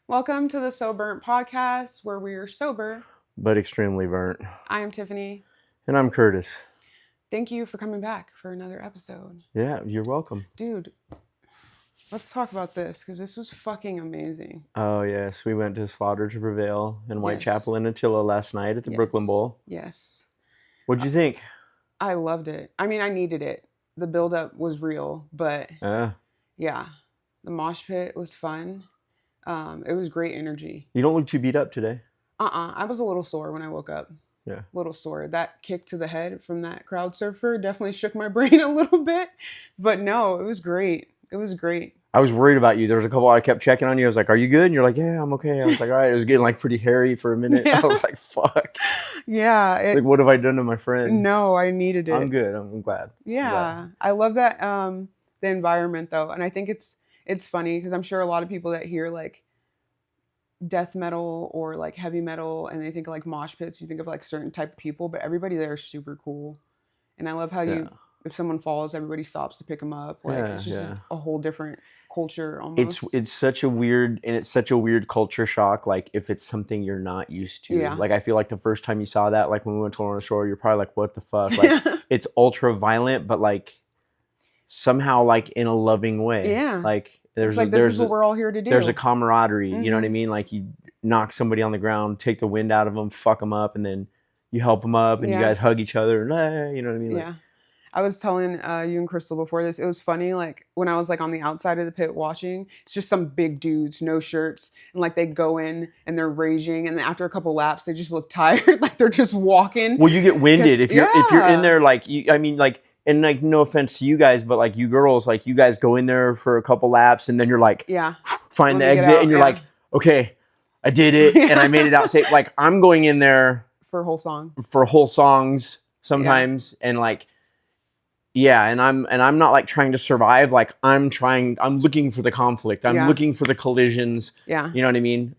Welcome to the Sobernt podcast where we are sober. But extremely burnt. I am Tiffany. And I'm Curtis. Thank you for coming back for another episode. Yeah, you're welcome. Dude, let's talk about this because this was fucking amazing. Oh, yes. We went to Slaughter to Prevail in Whitechapel Yes. in Attila last night at the Brooklyn Bowl. Yes. What'd you think? I loved it. I mean, I needed it. The buildup was real, but yeah, the mosh pit was fun. It was great energy. You don't look too beat up today. I was a little sore when I woke up. Yeah. A little sore. That kick to the head from that crowd surfer definitely shook my brain a little bit. But no, it was great. It was great. I was worried about you. There was a couple I kept checking on you. I was like, are you good? And you're like, yeah, I'm okay. I was like, all right. It was getting like pretty hairy for a minute. Yeah. I was like, fuck. Yeah. Like, what have I done to my friend? No, I needed it. I'm good. I'm glad. Yeah. I love that the environment though. And I think it's funny because I'm sure a lot of people that hear like death metal or like heavy metal and they think of like mosh pits, you think of like certain type of people, but everybody there is super cool. And I love how if someone falls, everybody stops to pick them up. Like it's just a whole different culture almost. It's such a weird culture shock, like if it's something you're not used to. Yeah. Like I feel like the first time you saw that, like when we went to Lorna Shore, you're probably like, what the fuck? Like it's ultra violent, but like somehow like in a loving way. Yeah. Like this is what we're all here to do. There's a camaraderie, you know what I mean? Like you knock somebody on the ground, take the wind out of them, fuck them up, and then you help them up, and you guys hug each other, and you know what I mean? Like, yeah. I was telling you and Crystal before this, it was funny, like when I was like on the outside of the pit watching, it's just some big dudes, no shirts, and like they go in and they're raging, and then after a couple laps, they just look tired, like they're just walking. Well, you get winded if you're in there, like and like no offense to you guys, but like you girls, like you guys go in there for a couple laps, and then you're like, find the exit, and you're like, okay, I did it, and I made it out safe. Like I'm going in there for whole songs sometimes, and like. Yeah, and I'm not like trying to survive. Like I'm looking for the conflict. I'm looking for the collisions. Yeah. You know what I mean?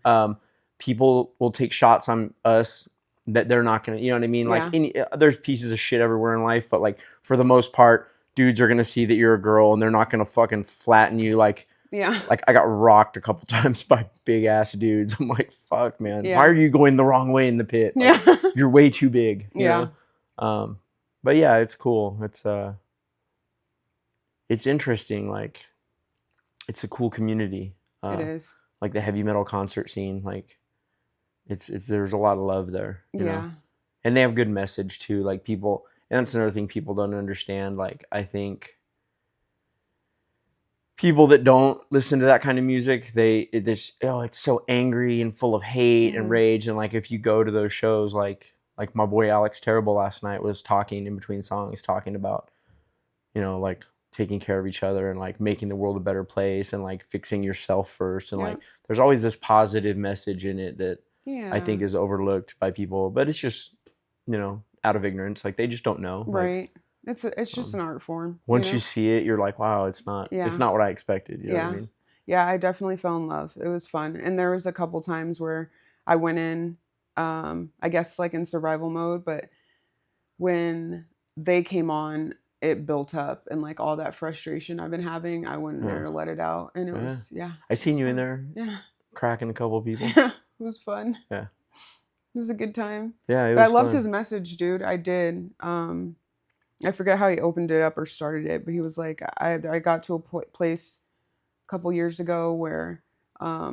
People will take shots on us that they're not gonna. You know what I mean? Like there's pieces of shit everywhere in life, but like for the most part, dudes are gonna see that you're a girl, and they're not gonna fucking flatten you. Like like I got rocked a couple times by big ass dudes. I'm like, fuck, man. Why are you going the wrong way in the pit? Like, you're way too big. You know? But yeah, it's cool. It's interesting. Like, it's a cool community. It is. Like the heavy metal concert scene. Like, it's there's a lot of love there. You know? And they have good message too. Like people, and that's another thing people don't understand. Like I think people that don't listen to that kind of music, it's so angry and full of hate and rage. And like if you go to those shows, like my boy Alex Terrible last night was talking in between songs, talking about, you know, like taking care of each other and like making the world a better place and like fixing yourself first. And like there's always this positive message in it that I think is overlooked by people, but it's just, you know, out of ignorance. Like they just don't know. Right. Like, it's just an art form. Once you see it, you're like, wow, it's not what I expected. You know what I mean? Yeah, I definitely fell in love. It was fun. And there was a couple times where I went in, I guess like in survival mode, but when they came on, it built up, and like all that frustration I've been having, I went in there to let it out, and it was I seen you in there, cracking a couple of people. It was fun. Yeah, it was a good time. Yeah, it was but I loved his message, dude. I did. I forget how he opened it up or started it, but he was like, I got to a place a couple years ago where I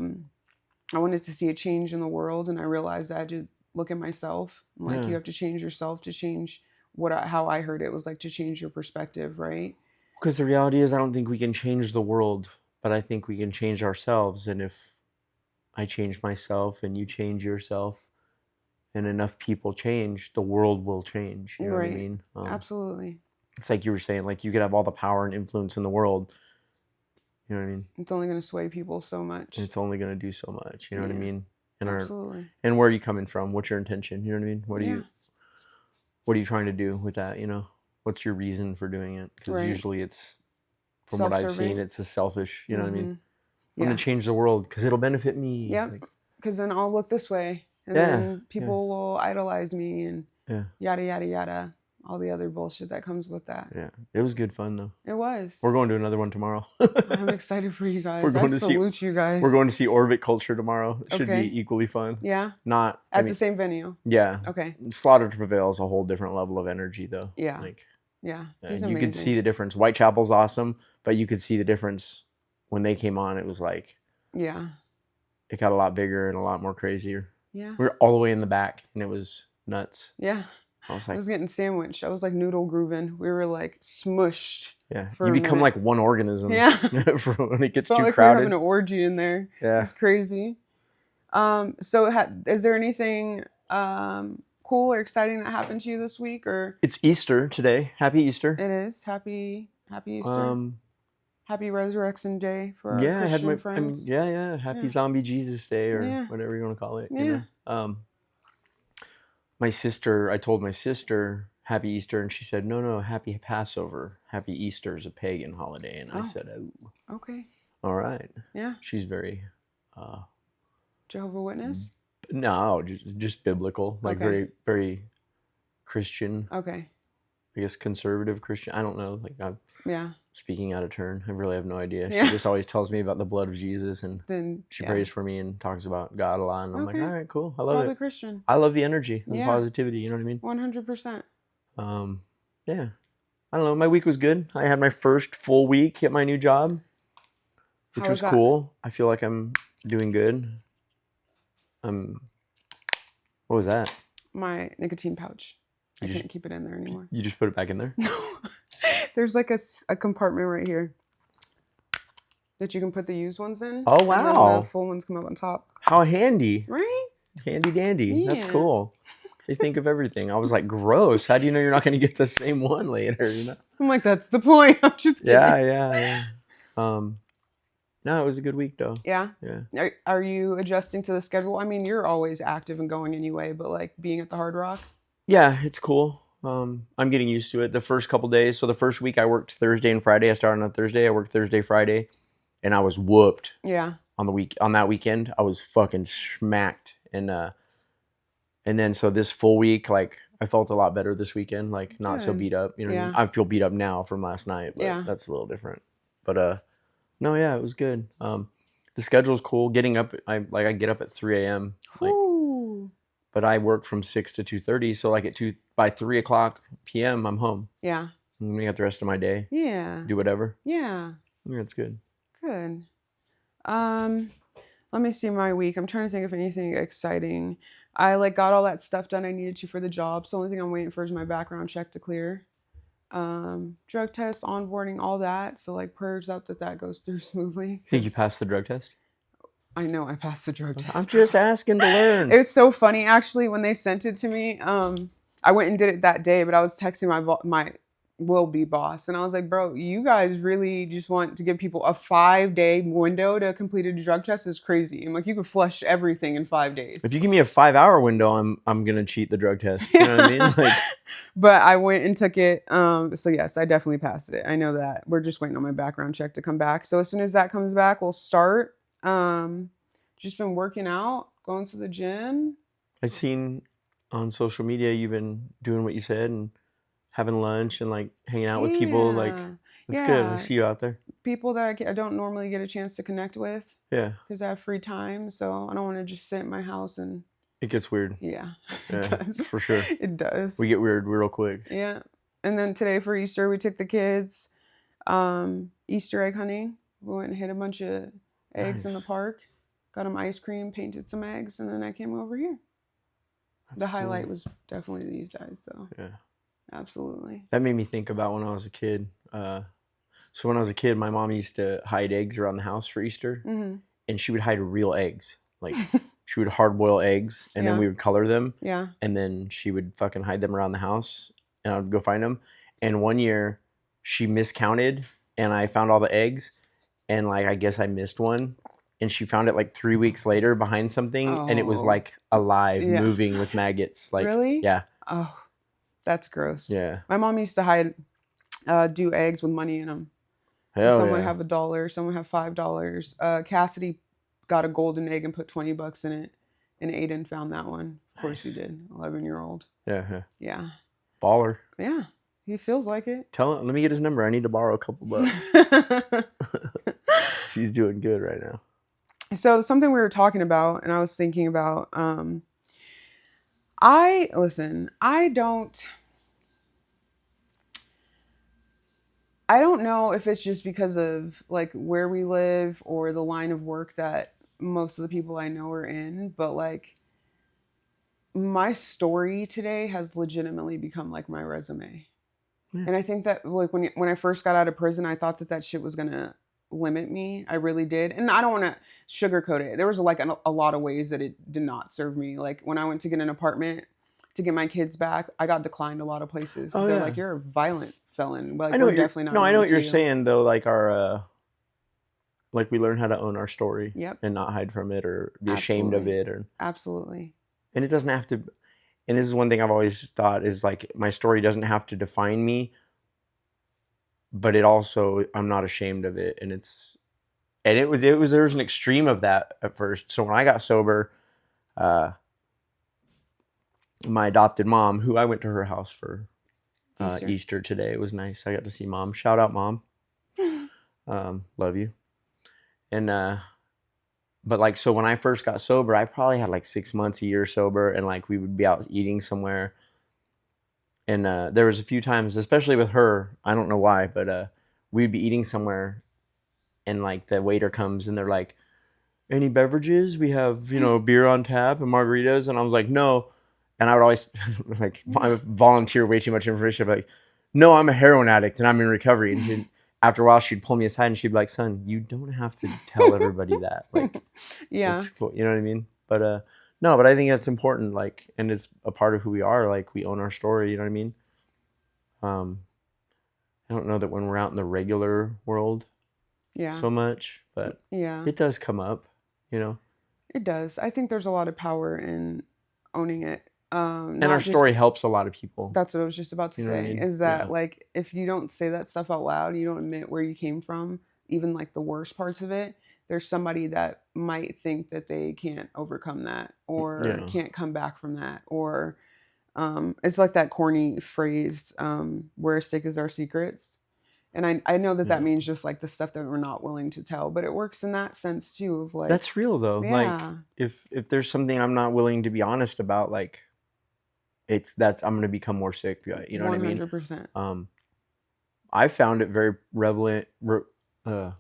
wanted to see a change in the world, and I realized I had to look at myself. Like you have to change yourself to change. How I heard it was like to change your perspective, right? Because the reality is I don't think we can change the world, but I think we can change ourselves. And if I change myself and you change yourself and enough people change, the world will change. You know what I mean? Absolutely. It's like you were saying, like you could have all the power and influence in the world. You know what I mean? It's only going to sway people so much. It's only going to do so much. You know what I mean? And absolutely. And where are you coming from? What's your intention? You know what I mean? What are you trying to do with that? You know, what's your reason for doing it? Because usually it's, from what I've seen, it's a selfish, you know what I mean? I'm going to change the world because it'll benefit me. Yeah, because then I'll look this way. And then people will idolize me and yada, yada, yada. all the other bullshit that comes with that. Yeah, it was good fun though. It was. We're going to another one tomorrow. I'm excited for you guys. We're going to salute you guys. We're going to see Orbit Culture tomorrow. It should Okay. be equally fun. Yeah. Not at the same venue. Yeah. Okay. Slaughter to Prevail is a whole different level of energy though. Yeah. Like, yeah. He's amazing. You could see the difference. Whitechapel's awesome, but you could see the difference when they came on. It was like, yeah, it got a lot bigger and a lot more crazier. Yeah. We were all the way in the back and it was nuts. Yeah. I was getting sandwiched. I was like noodle grooving. We were like smushed. Yeah. You become like one organism. Yeah. When it gets Felt too like crowded. We were having an orgy in there. Yeah. It's crazy. So is there anything cool or exciting that happened to you this week? Or it's Easter today. Happy Easter. It is. Happy Easter. Happy Resurrection Day for our Christian friends. Happy Zombie Jesus Day or whatever you want to call it. Yeah. You know? I told my sister Happy Easter, and she said, no, Happy Passover. Happy Easter is a pagan holiday. And I said, oh. Okay. All right. Yeah. She's very... Jehovah's Witness? No, just biblical. Like very, very Christian. Okay. I guess conservative Christian. I don't know. Like I'm speaking out of turn. I really have no idea. Yeah. She just always tells me about the blood of Jesus, and then she prays for me and talks about God a lot. And I'm like, all right, cool. I love Probably it. Christian. I love the energy and positivity. You know what I mean? 100%. Yeah. I don't know. My week was good. I had my first full week at my new job, which was cool. I feel like I'm doing good. What was that? My nicotine pouch. I can't keep it in there anymore. You just put it back in there? No. There's like a compartment right here that you can put the used ones in. Oh, wow. And the full ones come up on top. How handy. Right? Handy dandy. Yeah. That's cool. They think of everything. I was like, gross. How do you know you're not going to get the same one later? You know? I'm like, that's the point. I'm just kidding. Yeah. No, it was a good week though. Yeah? Yeah. Are you adjusting to the schedule? I mean, you're always active and going anyway, but like being at the Hard Rock? Yeah, it's cool. I'm getting used to it. The first couple days, so the first week I worked Thursday and Friday. I started on Thursday. I worked Thursday, Friday, and I was whooped. Yeah. On that weekend, I was fucking smacked, and then so this full week, like I felt a lot better this weekend, like not so beat up. You know what I mean? I feel beat up now from last night, but that's a little different. But no, yeah, it was good. The schedule's cool. Getting up, I get up at 3 a.m. Like, but I work from 6 to 2:30, so like by 3 o'clock p.m. I'm home. Yeah. And I got the rest of my day. Yeah. Do whatever. Yeah. Yeah, it's good. Good. Let me see my week. I'm trying to think of anything exciting. I got all that stuff done I needed to for the job. So the only thing I'm waiting for is my background check to clear. Drug test, onboarding, all that. So prayers up that goes through smoothly. Think you passed the drug test? I know I passed the drug test. I'm just asking to learn. It's so funny actually when they sent it to me. I went and did it that day, but I was texting my will-be boss, and I was like, bro, you guys really just want to give people a 5-day window to complete a drug test? Is crazy. I'm like, you could flush everything in 5 days. If you give me a 5-hour window, I'm gonna cheat the drug test. You know what I mean? But I went and took it. So yes, I definitely passed it. I know that. We're just waiting on my background check to come back. So as soon as that comes back, we'll start. Just been working out, going to the gym. I've seen on social media you've been doing what you said and having lunch and hanging out with people. It's good. I see you out there. People that I don't normally get a chance to connect with. Yeah. Because I have free time, so I don't want to just sit in my house and. It gets weird. Yeah. It does. For sure. It does. We get weird real quick. Yeah. And then today for Easter, we took the kids Easter egg hunting. We went and hit a bunch of eggs in the park. Got them ice cream, painted some eggs, and then I came over here. The highlight was definitely these guys, so. Yeah. Absolutely. That made me think about when I was a kid. So when I was a kid, my mom used to hide eggs around the house for Easter, and she would hide real eggs. She would hard boil eggs, and then we would color them. Yeah. And then she would fucking hide them around the house, and I would go find them. And one year, she miscounted, and I found all the eggs, and I guess I missed one. And she found it 3 weeks later behind something, and it was alive, moving with maggots. Really? Yeah. Oh, that's gross. Yeah. My mom used to hide, do eggs with money in them. So some would have $1, some would have $5. Cassidy got a golden egg and put $20 in it, and Aiden found that one. Of course he did. 11-year-old. Yeah. Yeah. Baller. Yeah, he feels like it. Tell him. Let me get his number. I need to borrow a couple bucks. He's doing good right now. So something we were talking about, and I was thinking about. I listen. I don't know if it's just because of like where we live or the line of work that most of the people I know are in, but like my story today has legitimately become like my resume. Yeah. And I think that like when I first got out of prison, I thought that that shit was gonna limit me. I really did, and I don't want to sugarcoat it. There was like a lot of ways that it did not serve me. Like when I went to get an apartment to get my kids back, I got declined a lot of places because Oh they're yeah. like, "You're a violent felon. I Like know we're what you're. definitely not No, I know going what to you're you." saying though. Like our, like we learn how to own our story Yep, and not hide from it or be ashamed of absolutely, it, or absolutely. and it doesn't have to. And this is one thing I've always thought is like my story doesn't have to define me, but it also I'm not ashamed of it, and it was there was an extreme of that at first. So when I got sober, uh, my adopted mom, who I went to her house for Easter. Easter today, it was nice. I got to see mom. Shout out mom, love you. And but like so when I first got sober, I probably had like 6 months, a year sober, and like we would be out eating somewhere, and there was a few times, especially with her, I don't know why, but we'd be eating somewhere, and like the waiter comes and they're like, any beverages? We have, beer on tap and margaritas. And I was like, no. And I would always like volunteer way too much information. Like, no, I'm a heroin addict and I'm in recovery. And after a while, she'd pull me aside and she'd be like, son, you don't have to tell everybody that. Like, Yeah, it's cool. You know what I mean? But no, but I think that's important. Like, and it's a part of who we are. Like, we own our story. You know what I mean? Um, I don't know that when we're out in the regular world yeah, so much, but yeah. it does come up, you know. It does. I think there's a lot of power in owning it. And our Not just story helps a lot of people. that's what I was just about to You know what I say mean? is Yeah. that like if you don't say that stuff out loud, you don't admit where you came from, even like the worst parts of it, there's somebody that might think that they can't overcome that or Yeah. can't come back from that or it's like that corny phrase where a stick is our secrets. And I know that that Yeah. means just like the stuff that we're not willing to tell, but it works in that sense too of like, That's real though. Like yeah, if there's something I'm not willing to be honest about, like that's I'm gonna become more sick. You know what I mean? 100%. Um, I found it very uh,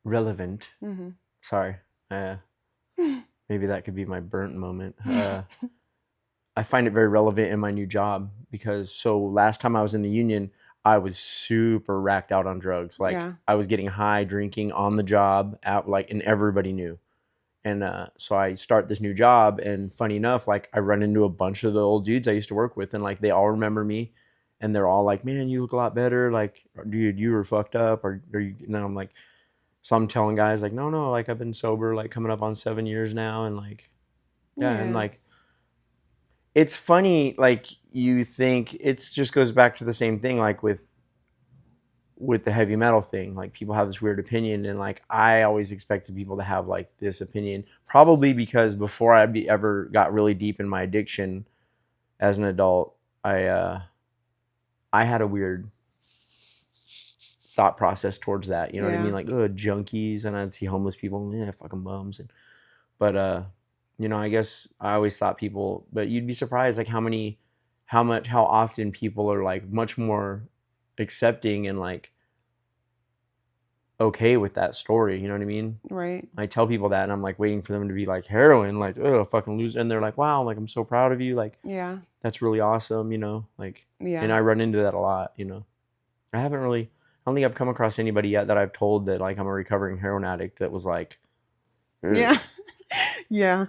relevant. Mm-hmm. Sorry. Uh, maybe that could be my burnt moment. I find it very relevant in my new job because so last time I was in the union, I was super racked out on drugs. Like Yeah. I was getting high, drinking on the job, out like, and everybody knew. And so I start this new job, and funny enough, like I run into a bunch of the old dudes I used to work with, and like they all remember me, and they're all like, "Man, you look a lot better. Like, dude, you were fucked up, or you?" And I'm like, so I'm telling guys like, "No, no, like I've been sober, like coming up on 7 years now, and like, yeah, and Yeah. like." It's funny, like you think it's just goes back to the same thing, like with the heavy metal thing. Like people have this weird opinion, and like I always expected people to have like this opinion, probably because before ever got really deep in my addiction as an adult, I had a weird thought process towards that. You know what I mean? Yeah. Like, oh, junkies, and I'd see homeless people, yeah, fucking bums, but I guess I always thought people, but you'd be surprised like how often people are like much more accepting and like okay with that story. You know what I mean? Right. I tell people that, and I'm like waiting for them to be like heroin, like, oh, fucking lose, and they're like, wow, like I'm so proud of you, like Yeah. that's really awesome, like, and Yeah. I run into that a lot. I haven't really, I don't think I've come across anybody yet that I've told that like I'm a recovering heroin addict that was like, Yeah. Yeah.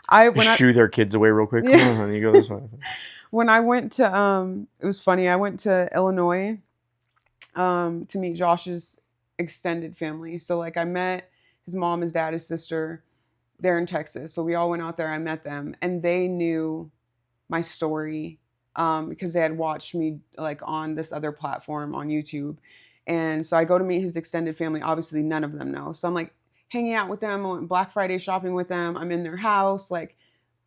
I when I shoo their kids away real quick. Come yeah on, honey, you go this way. when I went to it was funny. I went to Illinois to meet Josh's extended family. So like I met his mom, his dad, his sister. They're in Texas. So we all went out there. I met them and they knew my story because they had watched me like on this other platform on YouTube. And so I go to meet his extended family. Obviously, none of them know. So I'm like hanging out with them. I went Black Friday shopping with them. I'm in their house. Like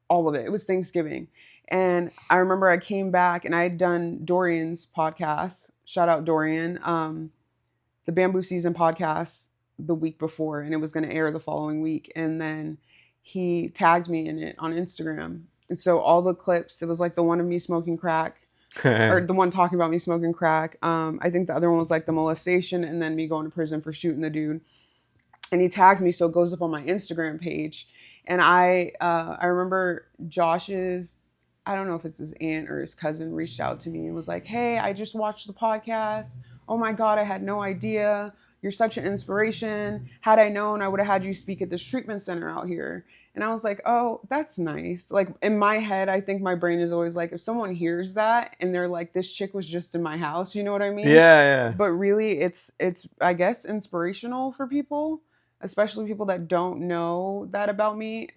all of it. It was Thanksgiving. And I remember I came back and I had done Dorian's podcast. Shout out Dorian. The Bamboo Season podcast the week before, and it was going to air the following week. And then he tagged me in it on Instagram. And so all the clips, it was like the one of me smoking crack, or the one talking about me smoking crack. I think the other one was like the molestation and then me going to prison for shooting the dude. And he tags me, so it goes up on my Instagram page. And I remember Josh's, I don't know if it's his aunt or his cousin, reached out to me and was like, "Hey, I just watched the podcast. Oh my God, I had no idea. You're such an inspiration. Had I known, I would have had you speak at this treatment center out here." And I was like, "Oh, that's nice." Like in my head, I think my brain is always like, if someone hears that and they're like, "This chick was just in my house," you know what I mean? Yeah. But really, it's I guess inspirational for people, especially people that don't know that about me.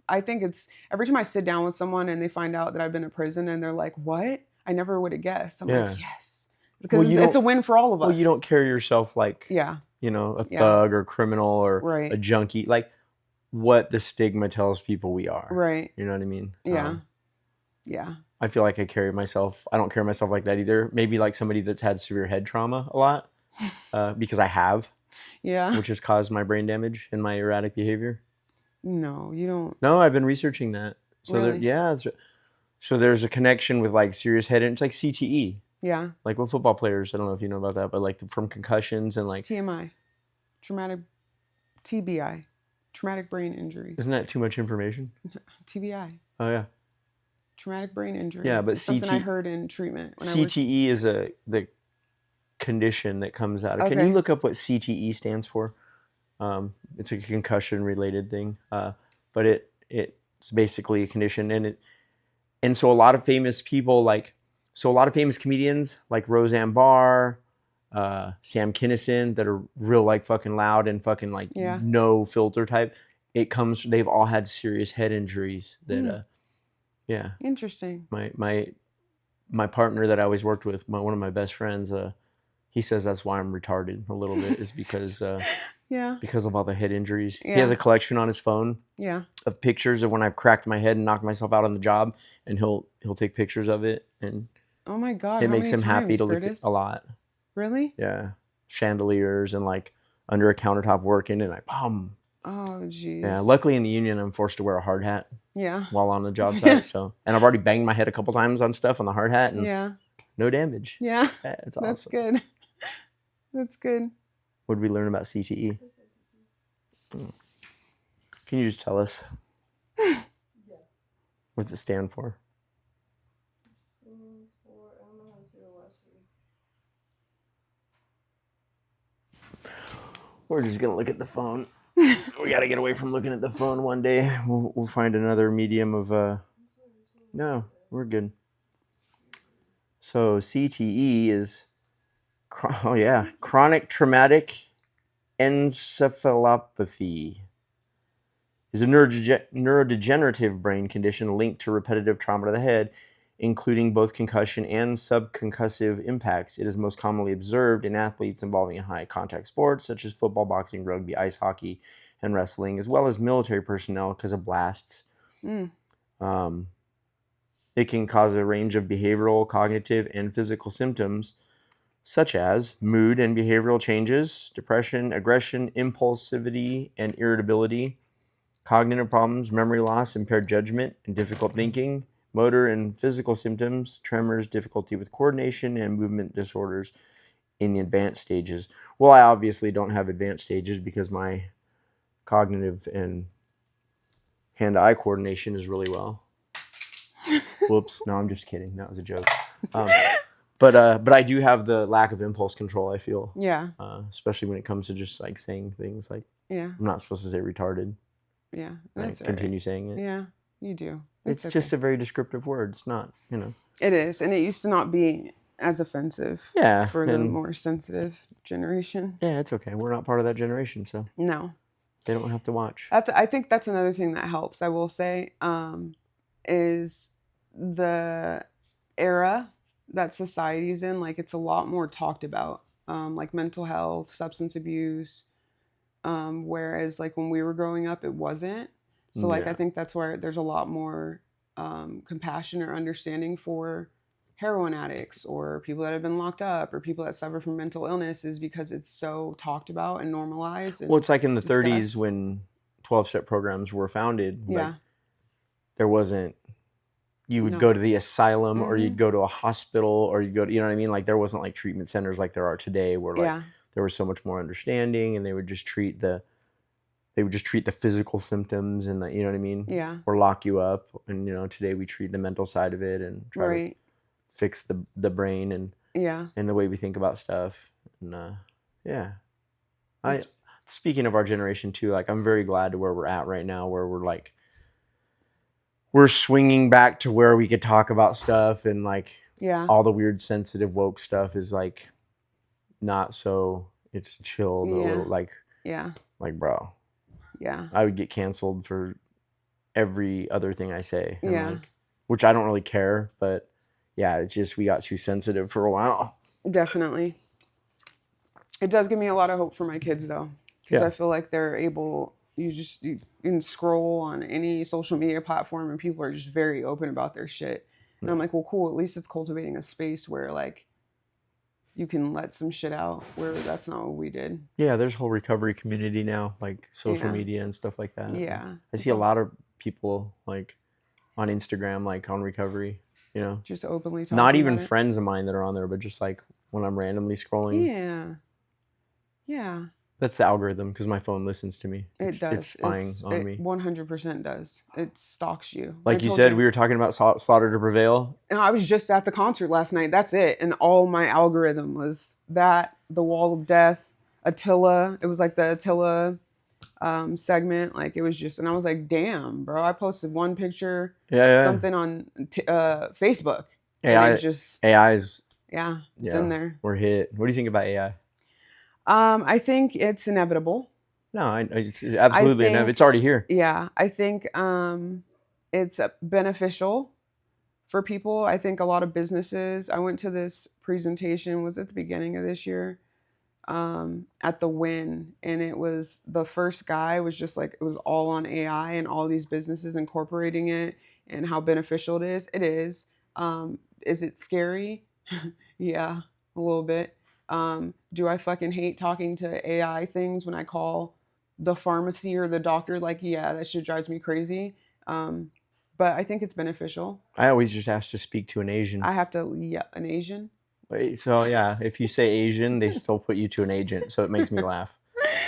I think it's every time I sit down with someone and they find out that I've been to prison and they're like, "What? I never would have guessed." I'm Yeah. like, "Yes," because it's a win for all of us. Well, you don't carry yourself like, Yeah. you know, a Yeah. thug or criminal or Right. a junkie, like what the stigma tells people we are. Right. You know what I mean? Yeah. Yeah. I feel like I don't carry myself like that either. Maybe like somebody that's had severe head trauma a lot, because I have, Yeah. which has caused my brain damage and my erratic behavior. No, you don't. No, I've been researching that. So Really? so there's a connection with like serious head, it's like CTE. Yeah. Like with football players, I don't know if you know about that, but like from concussions and like TMI, traumatic, TBI, traumatic brain injury. Isn't that too much information? TBI. Oh yeah. Traumatic brain injury. Yeah, but it's something I heard in treatment. When CTE is the condition that comes out of. Okay. Can you look up what CTE stands for? It's a concussion related thing, but it's basically a condition, and so a lot of famous people a lot of famous comedians like Roseanne Barr, Sam Kinison, that are real like fucking loud and fucking like no filter type. They've all had serious head injuries that yeah. Interesting. My partner that I always worked with, one of my best friends, he says that's why I'm retarded a little bit, is because because of all the head injuries. Yeah. He has a collection on his phone of pictures of when I've cracked my head and knocked myself out on the job, and he'll take pictures of it, and oh my God, it makes him happy to look at a lot. Really? Yeah, chandeliers and like under a countertop working, and like boom. Oh jeez. Yeah, luckily in the union I'm forced to wear a hard hat. Yeah. While on the job site, so, and I've already banged my head a couple times on stuff on the hard hat, and no damage. Yeah. It's awesome. That's good. That's good. What did we learn about CTE? Can you just tell us? What does it stand for? It stands for, I don't know how to say the last word. We're just gonna look at the phone. We gotta get away from looking at the phone one day. We'll find another medium of No, we're good. So CTE is chronic traumatic encephalopathy. Is a neurodegenerative brain condition linked to repetitive trauma to the head, including both concussion and subconcussive impacts. It is most commonly observed in athletes involving in high-contact sports such as football, boxing, rugby, ice hockey, and wrestling, as well as military personnel because of blasts. It can cause a range of behavioral, cognitive, and physical symptoms, such as mood and behavioral changes, depression, aggression, impulsivity, and irritability, cognitive problems, memory loss, impaired judgment, and difficult thinking, motor and physical symptoms, tremors, difficulty with coordination, and movement disorders in the advanced stages. Well, I obviously don't have advanced stages because my cognitive and hand-eye coordination is really well. Whoops. No, I'm just kidding. That was a joke. But I do have the lack of impulse control, I feel. Yeah. Especially when it comes to just like saying things like, I'm not supposed to say retarded. Yeah. That's continue saying it. Yeah, you do. It's just a very descriptive word. It's not, It is. And it used to not be as offensive for the more sensitive generation. Yeah, it's okay. We're not part of that generation, so. No. They don't have to watch. I think that's another thing that helps, I will say, is the era that society's in. Like, it's a lot more talked about, like mental health, substance abuse, whereas like when we were growing up, it wasn't. So like Yeah. I think that's where there's a lot more compassion or understanding for heroin addicts or people that have been locked up or people that suffer from mental illness, is because it's so talked about and normalized and Well, it's like in the 30s discussed. when 12-step programs were founded. Like Yeah. there wasn't. You would No. go to the asylum or Mhm. you'd go to a hospital or you'd go to, you know what I mean? Like there wasn't like treatment centers like there are today where like Yeah. there was so much more understanding and they would just treat the physical symptoms and the, you know what I mean? Yeah. Or lock you up. And you know, today we treat the mental side of it and try to Right. fix the brain and Yeah. the way we think about stuff. And yeah. I That's speaking of our generation too, like I'm very glad to where we're at right now, where we're like we're swinging back to where we could talk about stuff and like yeah. all the weird sensitive woke stuff is like not so, it's chilled a Yeah. little like Yeah. bro, Yeah. I would get canceled for every other thing I say and Yeah. like, which I don't really care, but yeah, it's just we got too sensitive for a while. Definitely. It does give me a lot of hope for my kids though, because Yeah. I feel like they're able. You can scroll on any social media platform and people are just very open about their shit. And I'm like, well, cool. At least it's cultivating a space where like you can let some shit out. Where that's not what we did. Yeah, there's a whole recovery community now, like social Yeah. media and stuff like that. Yeah. I see a lot of people like on Instagram, like on recovery, you know, Just openly talking not even about it. friends of mine that are on there, but just like when I'm randomly scrolling. Yeah. Yeah. That's the algorithm because my phone listens to me. It does. It's spying on it me. 100% does. It stalks you. Like I you told said, we were talking about Slaughter to Prevail. And I was just at the concert last night. That's it. And all my algorithm was that, the Wall of Death, Attila. It was like the Attila segment. Like it was just, and I was like, damn, bro. I posted one picture, Yeah. something on Facebook. AI, and it just, AI's, yeah, it's yeah, in there. we're hit. What do you think about AI? I think it's inevitable. No, it's absolutely think- it's already here. Yeah, I think it's beneficial for people. I think a lot of businesses. I went to this presentation, was at the beginning of this year, at the Win, and it was the first guy was just like it was all on AI and all these businesses incorporating it and how beneficial it is. It is. Is it scary? Yeah, a little bit. Do I fucking hate talking to AI things when I call the pharmacy or the doctor? Like, yeah, that shit drives me crazy. But I think it's beneficial. I always just ask to speak to an Asian. I have to, yeah, an Asian. So yeah, if you say Asian, they still put you to an agent. So it makes me laugh.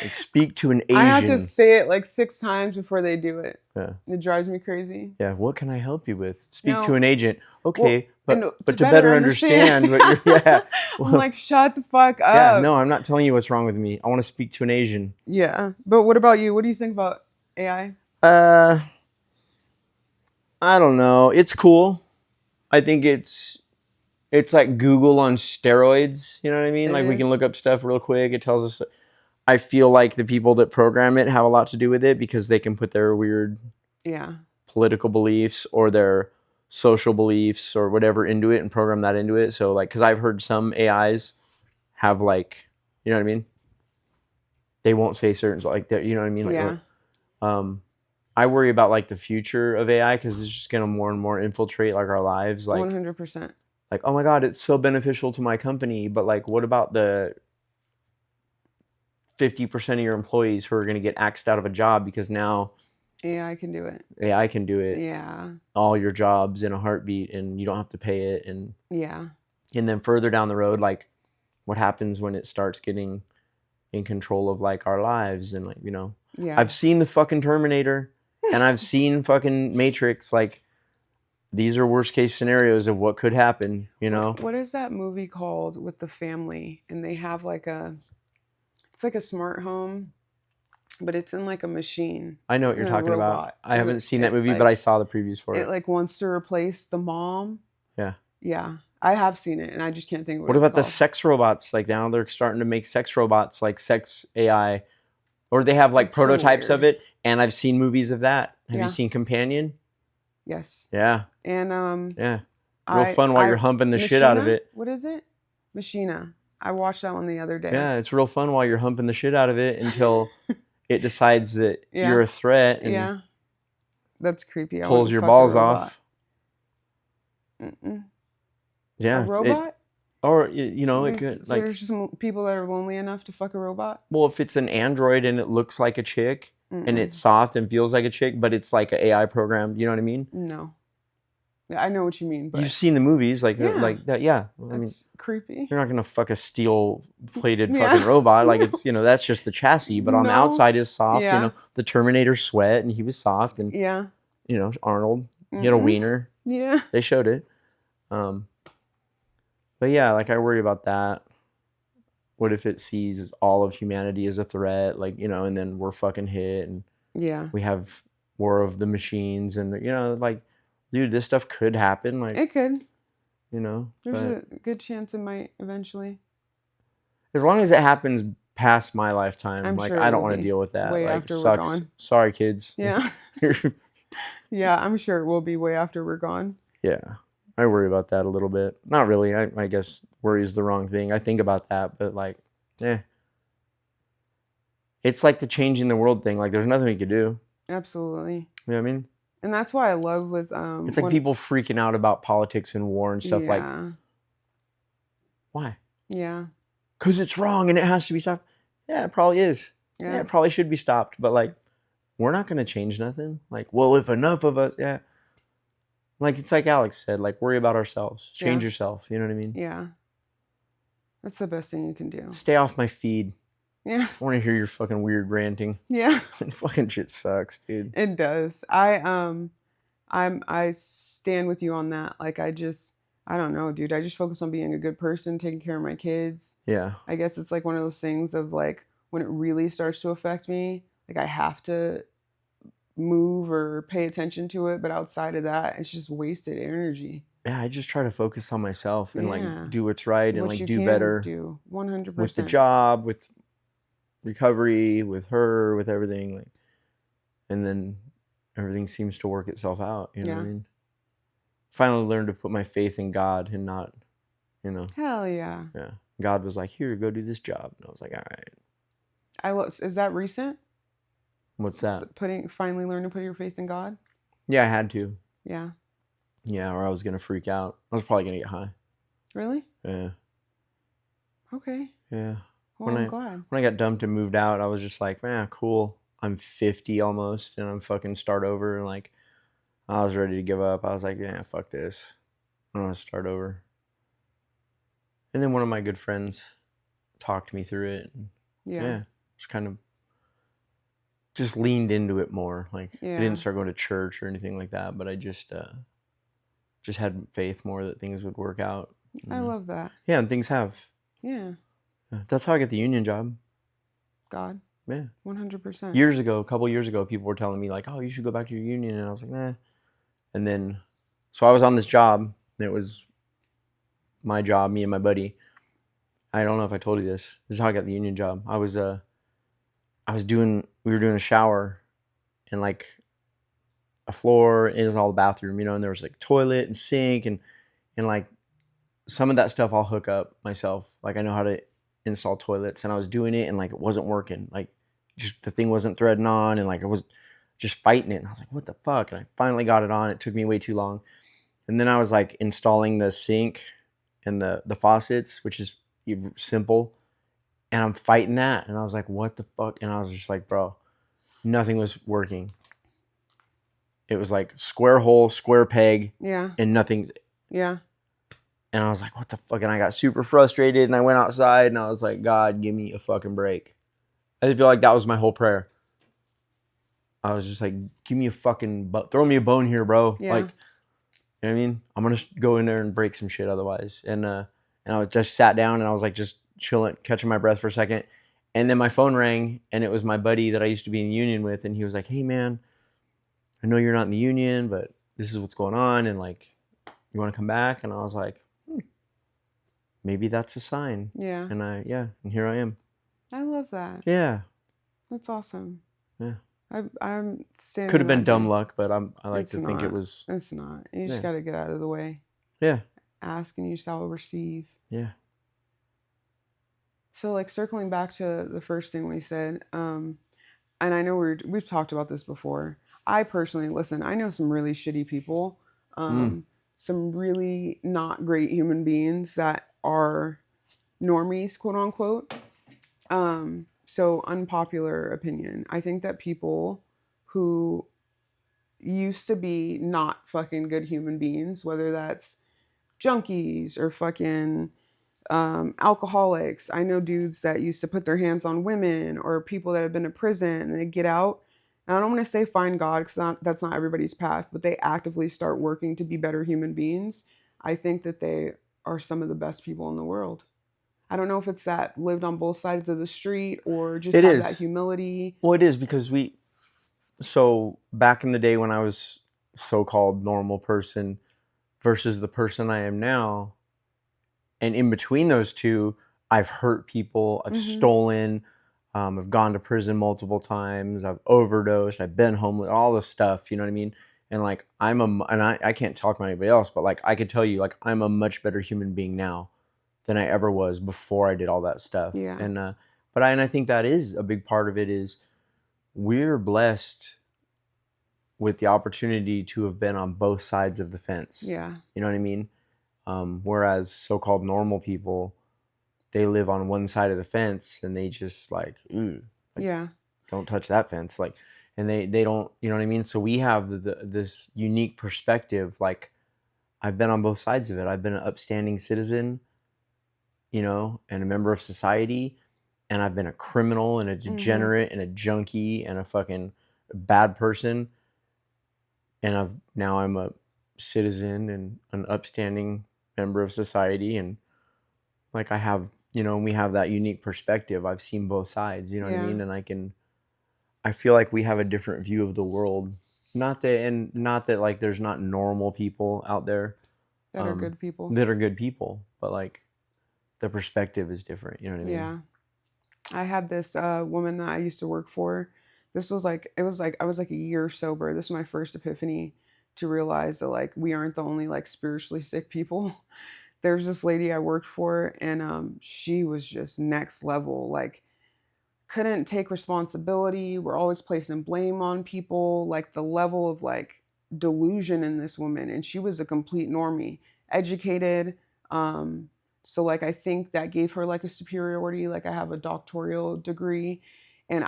Like speak to an Asian. I have to say it like 6 times before they do it. Yeah. It drives me crazy. Yeah. What can I help you with? Speak No. to an agent. Okay, Well, but to better understand what you're, yeah. I'm like, shut the fuck up. Yeah, no, I'm not telling you what's wrong with me. I want to speak to an Asian. Yeah, but what about you? What do you think about AI? I don't know. It's cool. I think it's like Google on steroids. You know what I mean? It Like we can is. look up stuff real quick. It tells us. I feel like the people that program it have a lot to do with it because they can put their weird Yeah. political beliefs or their social beliefs or whatever into it and program that into it. So like, because I've heard some AIs have like, you know what I mean? They won't say certain like that. You know what I mean? Like, Yeah. I worry about like the future of AI because it's just gonna more and more infiltrate like our lives. Like 100%. like, oh my God, it's so beneficial to my company. But like, what about the 50% of your employees who are going to get axed out of a job because now AI can do it. AI can do it. Yeah. All your jobs in a heartbeat and you don't have to pay it. And Yeah. then further down the road, like what happens when it starts getting in control of like our lives and like, you know, Yeah. I've seen the fucking Terminator and I've seen fucking Matrix. Like these are worst case scenarios of what could happen, you know? What is that movie called with the family? And they have like it's like a smart home, but it's in like a machine. I know It's what you're in a talking about. robot. I haven't seen that movie, like, but I saw the previews for it it. like wants to replace the mom. Yeah. Yeah. I have seen it and I just can't think of What it's about the called. sex robots? Like now they're starting to make sex robots like sex AI, or they have like That's so prototypes of weird. it. And I've seen movies of that. Have Yeah. you seen Companion? Yes. Yeah, And yeah. Real fun while you're humping the shit out of Machina? it. What is it? Machina. I watched that one the other day. Yeah, it's real fun while you're humping the shit out of it until it decides that Yeah. you're a threat. And Yeah. That's creepy. I want pulls to your fuck balls a robot. off. Mm-mm. Yeah, A robot? or you know, it There's, could so like, there's just people that are lonely enough to fuck a robot? well, if it's an android and it looks like a chick and Mm-mm. it's soft and feels like a chick, but it's like an AI program, you know what I mean? No. Yeah, I know what you mean, You've but seen the movies yeah, like that, yeah. I mean, that's creepy. you're not gonna fuck a steel plated Yeah. fucking robot. Like No. it's, you know, that's just the chassis, but on the No. outside is soft. You Yeah. know, the Terminator sweat and he was soft, and Yeah. you know, Arnold, he had a Mm-mm. wiener. Yeah. They showed it. But yeah, like I worry about that. What if it sees all of humanity as a threat, like, you know, and then we're fucking hit and Yeah. we have War of the Machines, and you know, like, dude, this stuff could happen, like, It could. you know, There's but a good chance it might eventually. as long as it happens past my lifetime, I'm like sure I it don't will want to be deal with that. way Like, after we're sucks. gone. Sorry, kids. Yeah. Yeah, I'm sure it will be way after we're gone. Yeah, I worry about that a little bit. Not really. I guess worry is the wrong thing. I think about that, but like, it's like the changing the world thing. Like, there's nothing we could do. Absolutely. You know what I mean? And that's why I love with It's like people freaking out about politics and war and stuff. Like, yeah. why? Yeah. Because it's wrong and it has to be stopped. Yeah, it probably is. Yeah, it probably should be stopped. But like, we're not going to change nothing. Like, well, if enough of us, yeah. Like, it's like Alex said, like, worry about ourselves. Change Yeah. yourself. You know what I mean? Yeah. That's the best thing you can do. Stay off my feed. Yeah. I want to hear your fucking weird ranting. Yeah. Fucking shit sucks, dude. It does. I stand with you on that. Like I don't know, dude. I just focus on being a good person, taking care of my kids. Yeah. I guess it's like one of those things of like when it really starts to affect me, like I have to move or pay attention to it, but outside of that, it's just wasted energy. Yeah, I just try to focus on myself and Yeah. like do what's right and What like you do can better do 100%. with the job, with recovery, with her, with everything, like, and then everything seems to work itself out. You know what I Yeah. mean? Finally learned to put my faith in God and not, you know. Hell yeah. Yeah. God was like, here, go do this job. And I was like, all right. Is that recent? What's that? Finally learn to put your faith in God? Yeah, I had to. Yeah. Yeah, or I was gonna freak out. I was probably gonna get high. Really? Yeah. Okay. Yeah. Well, I'm glad. When I got dumped and moved out, I was just like, man, cool. I'm 50 almost, and I'm fucking start over. And like, I was ready to give up. I was like, yeah, fuck this. I want to start over. And then one of my good friends talked me through it. And Yeah. just kind of just leaned into it more. Like, Yeah. I didn't start going to church or anything like that, but I just had faith more that things would work out. I love that. Yeah, and things have. Yeah. That's how I got the union job. God. Yeah. 100%. A couple years ago, people were telling me like, oh, you should go back to your union. And I was like, nah. And then, so I was on this job, and it was my job, me and my buddy. I don't know if I told you this. This is how I got the union job. we were doing a shower and like a floor. It was all the bathroom, you know, and there was like toilet and sink and like some of that stuff I'll hook up myself. Like I know how to install toilets, and I was doing it and like it wasn't working. Like just the thing wasn't threading on, and like I was just fighting it. And I was like, what the fuck? And I finally got it on. It took me way too long. And then I was like installing the sink and the faucets, which is simple. And I'm fighting that. And I was like, what the fuck? And I was just like, bro, nothing was working. It was like square hole, square peg, Yeah. and nothing. Yeah. And I was like, what the fuck? And I got super frustrated, and I went outside, and I was like, God, give me a fucking break. I feel like that was my whole prayer. I was just like, give me a fucking, throw me a bone here, bro. Yeah. Like, you know what I mean? I'm going to go in there and break some shit otherwise. And I was just sat down, and I was like just chilling, catching my breath for a second. And then my phone rang, and it was my buddy that I used to be in the union with. And he was like, hey man, I know you're not in the union, but this is what's going on. And like, you want to come back? And I was like, maybe that's a sign. Yeah. And here I am. I love that. Yeah. That's awesome. Yeah. I'm standing. Could have been that dumb dude. luck, but I like It's to think it not. was. It's not. You just Yeah. got to get out of the way. Yeah. Ask and you shall receive. Yeah. So like circling back to the first thing we said, and I know we've talked about this before. I personally listen. I know some really shitty people, some really not great human beings that are normies, quote unquote. So unpopular opinion. I think that people who used to be not fucking good human beings, whether that's junkies or fucking alcoholics. I know dudes that used to put their hands on women or people that have been to prison and they get out. And I don't want to say find God because that's not everybody's path, but they actively start working to be better human beings. I think that they are some of the best people in the world. I don't know if it's that lived on both sides of the street or just It have that is. humility. Well, it is because so back in the day when I was so-called normal person versus the person I am now, and in between those two, I've hurt people, I've stolen, I've gone to prison multiple times, I've overdosed, I've been homeless, all this stuff, you know what I mean? And like I can't talk about anybody else, but like I could tell you, like I'm a much better human being now than I ever was before I did all that stuff. Yeah. And I think that is a big part of it is we're blessed with the opportunity to have been on both sides of the fence. Yeah. You know what I mean? Whereas so-called normal people, they live on one side of the fence and they just like, ooh, like, Yeah. don't touch that fence. Like, and they don't, you know what I mean? So we have this unique perspective. Like I've been on both sides of it. I've been an upstanding citizen, you know, and a member of society. And I've been a criminal and a degenerate and a junkie and a fucking bad person. And now I'm a citizen and an upstanding member of society. And like I have, you know, we have that unique perspective. I've seen both sides, you know what I mean? And I feel like we have a different view of the world. Not that like there's not normal people out there that are good people. But like the perspective is different, you know what I mean? Yeah. I had this woman that I used to work for. I was like a year sober. This was my first epiphany to realize that like we aren't the only like spiritually sick people. There's this lady I worked for and she was just next level, like couldn't take responsibility. We're always placing blame on people, like the level of like delusion in this woman. And she was a complete normie, educated. So like I think that gave her like a superiority. Like I have a doctoral degree. And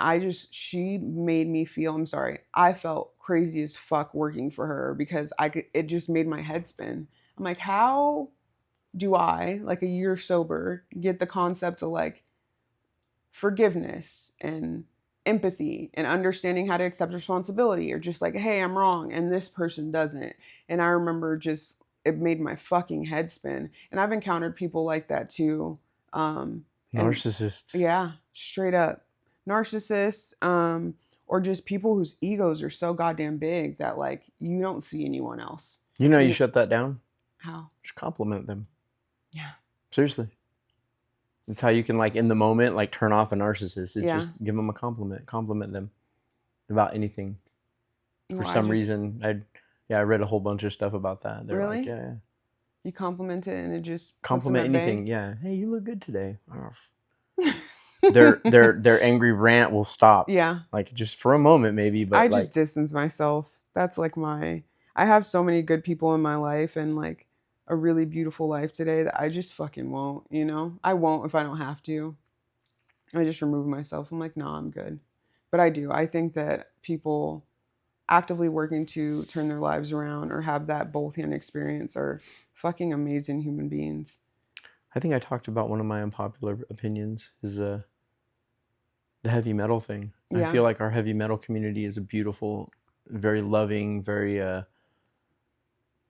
she made me feel, I'm sorry, I felt crazy as fuck working for her because it just made my head spin. I'm like, how do I, like a year sober, get the concept of like forgiveness and empathy and understanding how to accept responsibility or just like, hey, I'm wrong and this person doesn't. And I remember just it made my fucking head spin. And I've encountered people like that too. Narcissists. Yeah, straight up. Narcissists, or just people whose egos are so goddamn big that like you don't see anyone else. You know, you shut that down. How? Just compliment them. Yeah. Seriously. It's how you can like in the moment like turn off a narcissist. It's Yeah. just give them a compliment them about anything. For Well, some reason, I read a whole bunch of stuff about that. They're Really? like, yeah. You compliment it and it just Compliment puts them at anything, bay? yeah. Hey, you look good today. Their angry rant will stop. Yeah. Like just for a moment maybe, but I just distance myself. That's like I have so many good people in my life and like a really beautiful life today that I just fucking won't, you know? I won't if I don't have to. I just remove myself. I'm like, nah, I'm good. But I do. I think that people actively working to turn their lives around or have that both hand experience are fucking amazing human beings. I think I talked about one of my unpopular opinions is the heavy metal thing. Yeah. I feel like our heavy metal community is a beautiful, very loving, very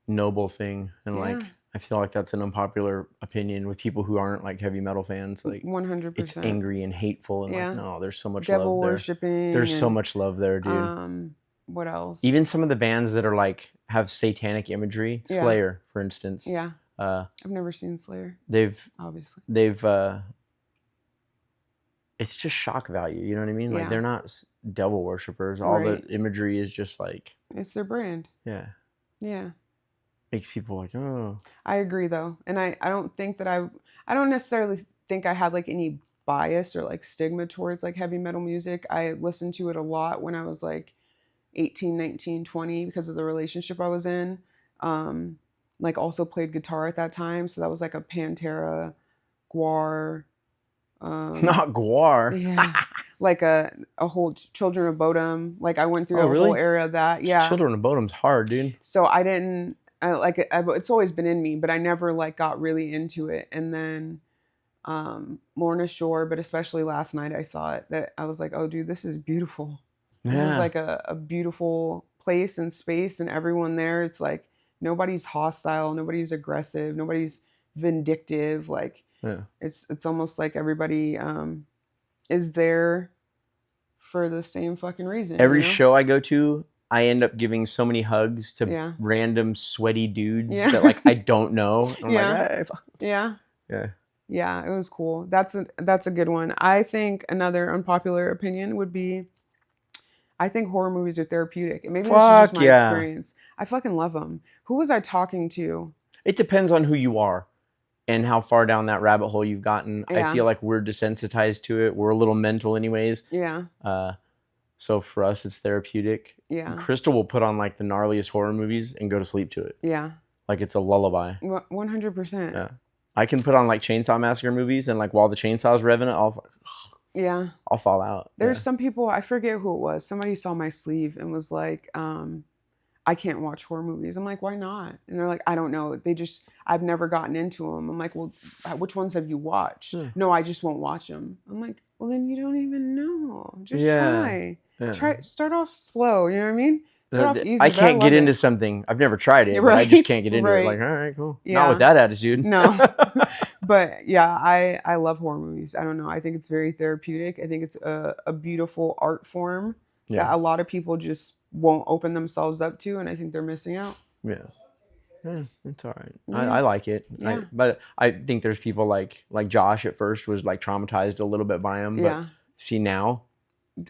noble thing, and like I feel like that's an unpopular opinion with people who aren't like heavy metal fans. Like 100%. It's angry and hateful and like no, there's so much devil love there. worshiping. There's so much love there, dude. What else? Even some of the bands that are like have satanic imagery, Slayer, for instance. Yeah. I've never seen Slayer. They've it's just shock value, you know what I mean? Like they're not devil worshippers. All the imagery is just like it's their brand. Yeah. Yeah. Makes people like, oh. I agree though. And I don't think that I don't necessarily think I had like any bias or like stigma towards like heavy metal music. I listened to it a lot when I was like 18, 19, 20 because of the relationship I was in. Like also played guitar at that time. So that was like a Pantera, Guar, Not Guar. yeah, like a whole Children of Bodom. Like I went through Oh, a whole really? era of that. Yeah. Children of Bodom's hard, dude. So I didn't it's always been in me, but I never like got really into it. And then Lorna Shore, but especially last night I saw it that I was like, oh dude, this is beautiful. This is Yeah. like a beautiful place and space, and everyone there, it's like nobody's hostile, nobody's aggressive, nobody's vindictive. Like Yeah. it's almost like everybody is there for the same fucking reason. Every you know? show I go to, I end up giving so many hugs to Yeah. random sweaty dudes Yeah. that like I don't know. I'm Yeah. like, hey, Yeah. yeah. Yeah, it was cool. That's a good one. I think another unpopular opinion would be I think horror movies are therapeutic. And maybe this is just Fuck my yeah. experience. I fucking love them. Who was I talking to? It depends on who you are and how far down that rabbit hole you've gotten. Yeah. I feel like we're desensitized to it. We're a little mental anyways. Yeah. So for us, it's therapeutic. Yeah. Crystal will put on like the gnarliest horror movies and go to sleep to it. Yeah. Like it's a lullaby. 100%. Yeah. I can put on like Chainsaw Massacre movies and like while the chainsaw's revving it, Yeah. I'll fall out. There's Yeah. some people, I forget who it was. Somebody saw my sleeve and was like, I can't watch horror movies. I'm like, why not? And they're like, I don't know. I've never gotten into them. I'm like, well, which ones have you watched? Yeah. No, I just won't watch them. I'm like, well, then you don't even know. Just Yeah. try. Yeah. Start off slow. You know what I mean? Start off easy. I but can't get love into it. something. I've never tried it, but I Right, just can't get into right. it. Like, all right, cool. Yeah. Not with that attitude. No. But yeah, I love horror movies. I don't know. I think it's very therapeutic. I think it's a beautiful art form that Yeah. a lot of people just won't open themselves up to, and I think they're missing out. Yeah. Yeah, it's all right. Yeah. I like it. Yeah. But I think there's people like Josh at first was like traumatized a little bit by him. But Yeah. see now,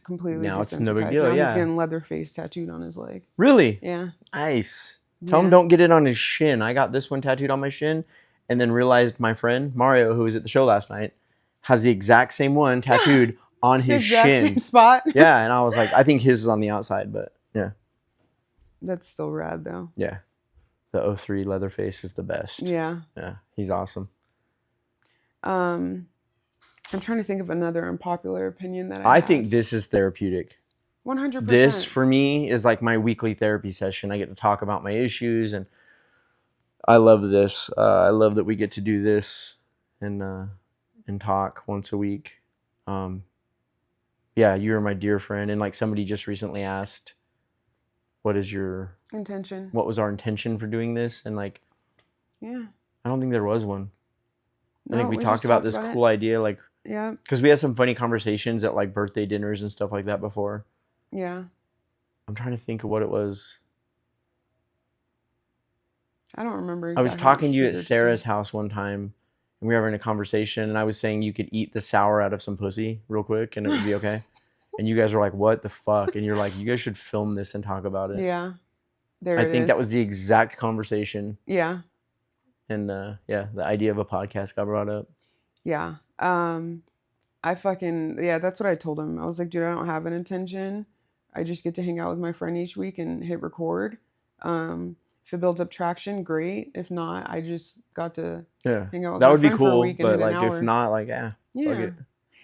Completely Now it's no desensitized. big deal, Now he's yeah. getting Leatherface tattooed on his leg. really Yeah. nice. Tell Yeah. him don't get it on his shin. I got this one tattooed on my shin, and then realized my friend Mario, who was at the show last night, has the exact same one tattooed on The his exact shin. same spot. Yeah, and I was like, I think his is on the outside, but yeah, That's so rad though. yeah. The 03 Leatherface is the best. Yeah. Yeah, he's awesome. I'm trying to think of another unpopular opinion that I have. think this is therapeutic. 100%. This for me is like my weekly therapy session. I get to talk about my issues, and I love this. I love that we get to do this and talk once a week. Yeah, you're my dear friend, and like somebody just recently asked, what was our intention for doing this? And like, Yeah. I don't think there was one. I think No, we just talked about this it. cool idea, like, Yeah. because we had some funny conversations at like birthday dinners and stuff like that before. Yeah. I'm trying to think of what it was. I don't remember. I was exactly talking what to you at triggered Sarah's house one time, and we were having a conversation, and I was saying you could eat the sour out of some pussy real quick, and it would be okay. And you guys were like, "What the fuck?" And you're like, "You guys should film this and talk about it." Yeah. There I it think is. that was the exact conversation, Yeah. and yeah, the idea of a podcast got brought up. Yeah. That's what I told him. I was like, dude, I don't have an intention. I just get to hang out with my friend each week and hit record. If it builds up traction, great. If not, I just got to Yeah, hang out with that my would be friend for a cool. week and But hit an like, hour. if not, like, fuck Yeah. it.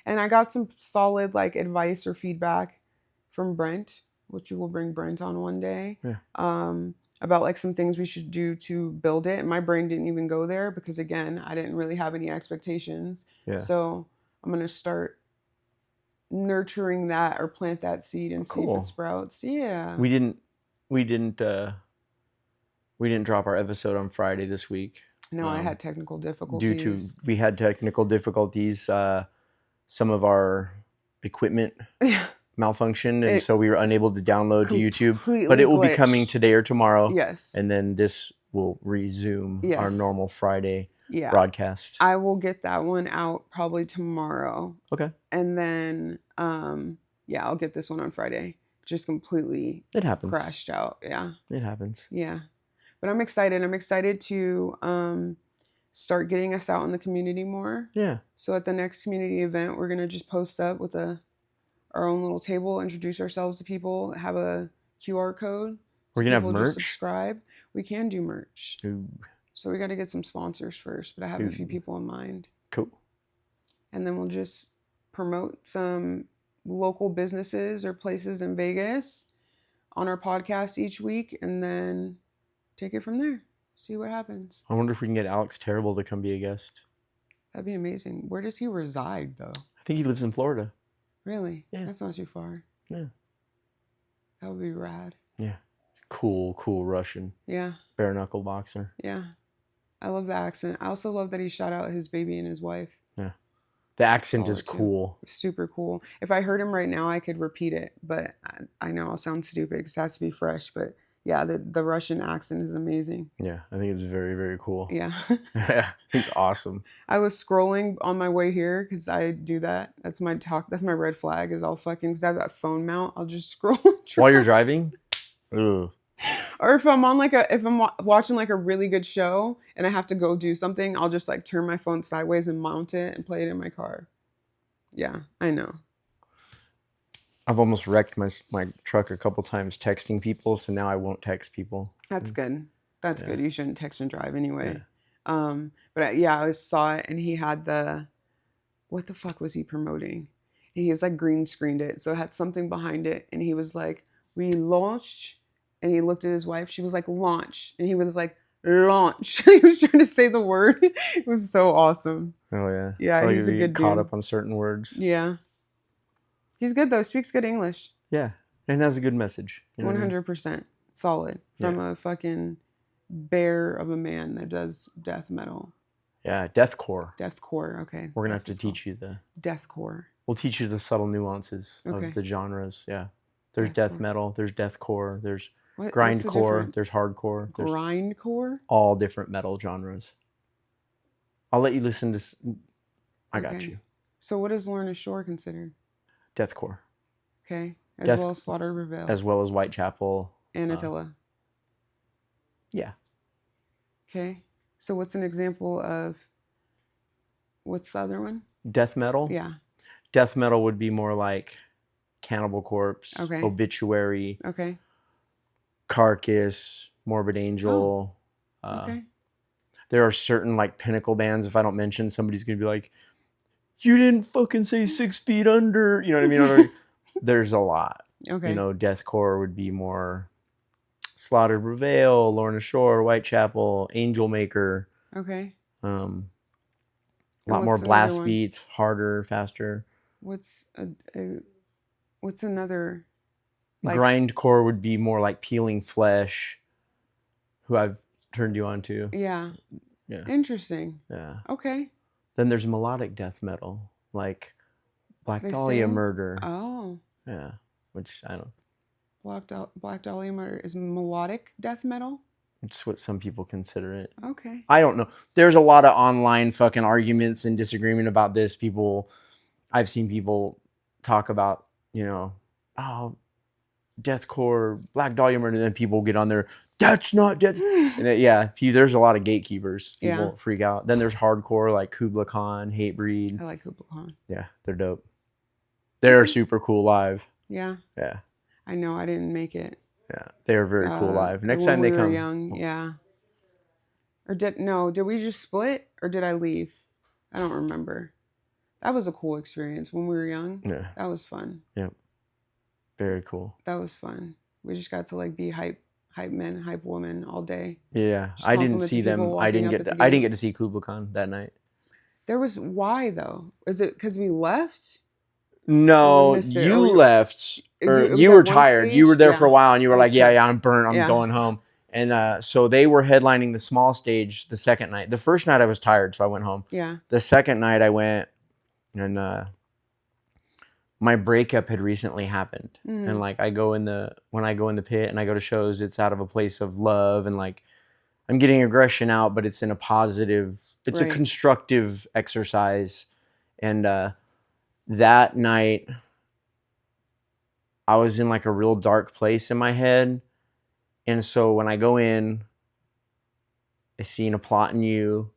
And I got some solid like advice or feedback from Brent, which we will bring Brent on one day. Yeah. About like some things we should do to build it. And my brain didn't even go there because again, I didn't really have any expectations. Yeah. So I'm gonna start nurturing that or plant that seed and see if Cool. it sprouts. Yeah. We didn't drop our episode on Friday this week. No, I had technical difficulties. We had technical difficulties. Some of our equipment malfunctioned, and so we were unable to download to YouTube. Completely But it will be coming glitched. today or tomorrow. Yes. And then this will resume our Yes. normal Friday Yeah. broadcast. I will get that one out probably tomorrow. Okay. And then I'll get this one on Friday. Just completely It happens. crashed out. Yeah. It happens. Yeah. But I'm excited. I'm excited to start getting us out in the community more. Yeah. So at the next community event, we're going to just post up with our own little table, introduce ourselves to people, have a QR code. We're So gonna have people just merch. subscribe. We can do merch. Ooh, So we got to get some sponsors first, but I have a few Ooh. people in mind. cool. And then we'll just promote some local businesses or places in Vegas on our podcast each week and then take it from there. See what happens. I wonder if we can get Alex Terrible to come be a guest. That'd be amazing. Where does he reside though? I think he lives in Florida. Really? Yeah. That's not too far. Yeah. That would be rad. Yeah. Cool Russian. Yeah. Bare knuckle boxer. Yeah. I love the accent. I also love that he shot out his baby and his wife. Yeah. The accent is Solid, too. cool. Super cool. If I heard him right now, I could repeat it, but I know I'll sound stupid because it has to be fresh. But yeah, the Russian accent is amazing. Yeah, I think it's very, very cool. Yeah. Yeah, he's awesome. I was scrolling on my way here because I do that. That's my talk. That's my red flag is I'll fucking, because I have that phone mount. I'll just scroll. While you're driving? Ugh. Or if I'm on if I'm watching like a really good show and I have to go do something, I'll just like turn my phone sideways and mount it and play it in my car. Yeah, I know. I've almost wrecked my truck a couple times texting people, so now I won't text people. That's good. That's Yeah. good. You shouldn't text and drive anyway. Yeah. But yeah, I saw it and he had what the fuck was he promoting? And he was like green screened it. So it had something behind it. And he was like, we launched. And he looked at his wife. She was like, launch. And he was like, launch. He was trying to say the word. It was so awesome. Oh yeah. Yeah, Probably he's a get good caught dude. up on certain words. Yeah. He's good though. Speaks good English. Yeah, and has a good message. You know what I mean? 100% solid from a fucking bear of a man that does death metal. Yeah, deathcore. Deathcore. Okay. We're gonna that's have to what it's called. teach you the. Deathcore. We'll teach you the subtle nuances Okay. of the genres. Yeah, there's Deathcore. death metal. There's deathcore. There's What's the grindcore. difference? There's hardcore. There's Grindcore. all different metal genres. I'll let you listen to. I got Okay. you. So what is Lorna Shore considered? Deathcore, Okay. As Death- well as Slaughter Prevail. as well as Whitechapel. And Attila. Yeah. Okay. So what's an example of what's the other one? Death metal. Yeah. Death metal would be more like Cannibal Corpse, Okay. Obituary, Okay. Carcass, Morbid Angel. Okay. There are certain like pinnacle bands. If I don't mention, somebody's gonna be like, "You didn't fucking say 6 Feet Under." You know what I mean? There's a lot. Okay. You know, deathcore would be more Slaughter Prevail, Lorna Shore, Whitechapel, Angel Maker. Okay. A And lot more what's another blast one? beats, harder, faster. What's another like Grindcore would be more like Peeling Flesh, who I've turned you on to. yeah. Yeah. Interesting. Yeah. Okay. Then there's melodic death metal, like Black They Dahlia sing? Murder. Oh. Yeah. Which I don't. Black Dahlia Murder is melodic death metal? It's what some people consider it. Okay. I don't know. There's a lot of online fucking arguments and disagreement about this. I've seen people talk about, oh, deathcore, Black Dahlia Murder, and then people get on there, that's not death. And there's a lot of gatekeepers. People Yeah. freak out. Then there's hardcore like Kubla Khan, Hatebreed. I like Kubla Khan. Yeah, they're dope. They're super cool live. Yeah. Yeah, I know I didn't make it. yeah, they are very cool live. Next when time they we were come, young, yeah. Or did we just split or did I leave? I don't remember. That was a cool experience when we were young. yeah, That was fun. very cool. That was fun. We just got to like be hype men, hype women all day. Yeah, Just I didn't compliment see to people them. I walking didn't up get. at the I gate. didn't get to see Kubla Khan that night. There was why though? Is it because we left? No, we missed it, you or we- left, or it was you at were one tired. You stage? were there Yeah. for a while, and you were I was like, "Yeah, cooked. I'm burnt. I'm Yeah. going home." And so they were headlining the small stage the second night. The first night I was tired, so I went home. Yeah. The second night I went, and my breakup had recently happened. Mhm. And like when I go in the pit and I go to shows, it's out of a place of love, and like I'm getting aggression out, but it's in a positive, it's a Right. constructive exercise. And that night I was in like a real dark place in my head. And so when I go in, I seen A Plot in You,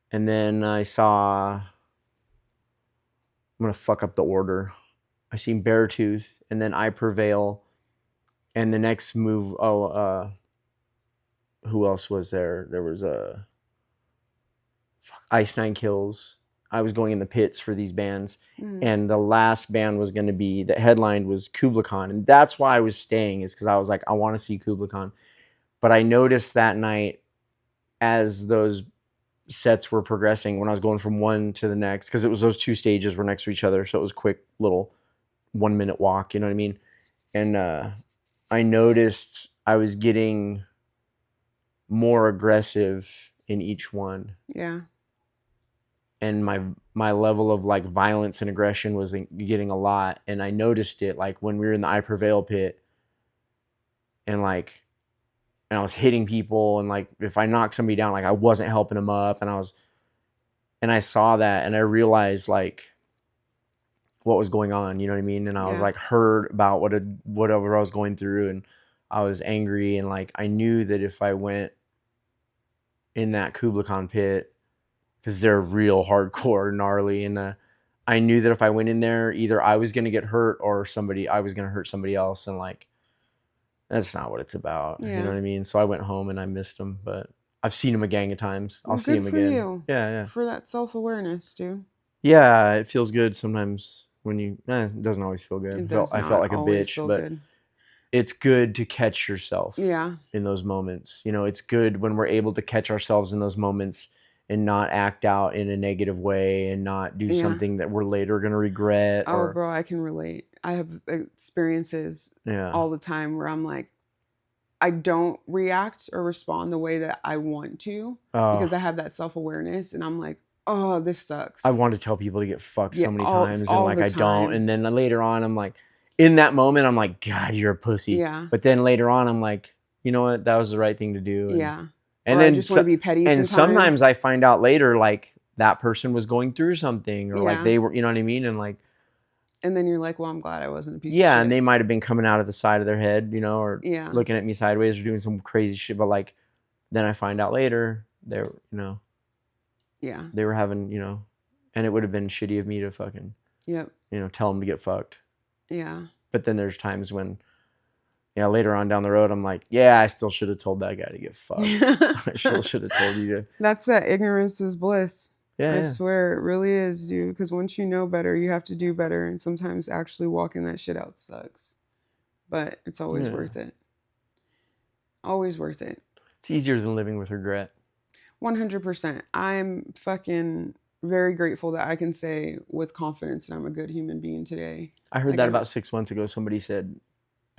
and then I saw, I'm gonna fuck up the order. I seen Beartooth, and then I Prevail, And the next move, who else was there? There was a Ice Nine Kills. I was going in the pits for these bands, and the last band was going to be that headlined was Kubla Khan, and that's why I was staying, is because I was like, I want to see Kubla Khan. But I noticed that night, as those sets were progressing, when I was going from one to the next, because it was those two stages were next to each other, so it was a quick little 1 minute walk, you know what I mean? And I noticed I was getting more aggressive in each one, Yeah. and my level of like violence and aggression was getting a lot. And I noticed it like when we were in the Prevail pit, and like, and I was hitting people, and like if I knocked somebody down, like I wasn't helping them up, and I saw that, and I realized like what was going on, you know what I mean? And I was Yeah. like hurt about whatever I was going through, and I was angry, and like I knew that if I went in that Kubla Khan pit, because they're real hardcore, gnarly, and I knew that if I went in there, either I was gonna get hurt or I was gonna hurt somebody else, and like that's not what it's about, you know Yeah. what I mean? So I went home and I missed him, but I've seen him a gang of times. I'll Well, see good him for again. you. Yeah. For that self-awareness, dude. Yeah, it feels good sometimes when you. It doesn't always feel good. It does I felt not like a always bitch, feel but good. it's good to catch yourself. Yeah. In those moments, you know, it's good when we're able to catch ourselves in those moments and not act out in a negative way and not do something that we're later gonna regret. Oh, bro, I can relate. I have experiences all the time where I'm like, I don't react or respond the way that I want to because I have that self-awareness, and I'm like, oh, this sucks. I want to tell people to get fucked so many times, and all like the I don't, time. and then later on I'm like, in that moment I'm like, God, you're a pussy. Yeah. But then later on I'm like, you know what, that was the right thing to do. Yeah. And Or I then just want to be petty and sometimes. sometimes I find out later like that person was going through something, or like Yeah. they were, you know what I mean, and like. And then you're like, well, I'm glad I wasn't a piece of shit. Yeah, and they might have been coming out of the side of their head, you know, or Yeah. looking at me sideways or doing some crazy shit. But like, then I find out later they were, you know, Yeah. they were having, you know, and it would have been shitty of me to fucking, Yep. you know, tell them to get fucked. Yeah. But then there's times when, yeah, later on down the road, I'm like, yeah, I still should have told that guy to get fucked. I still should have told you to. That's that ignorance is bliss. Yeah, I swear it really is, dude. Because once you know better, you have to do better. And sometimes actually walking that shit out sucks. But it's always worth it. Always worth it. It's easier than living with regret. 100%. I'm fucking very grateful that I can say with confidence that I'm a good human being today. I heard that about 6 months ago. Somebody said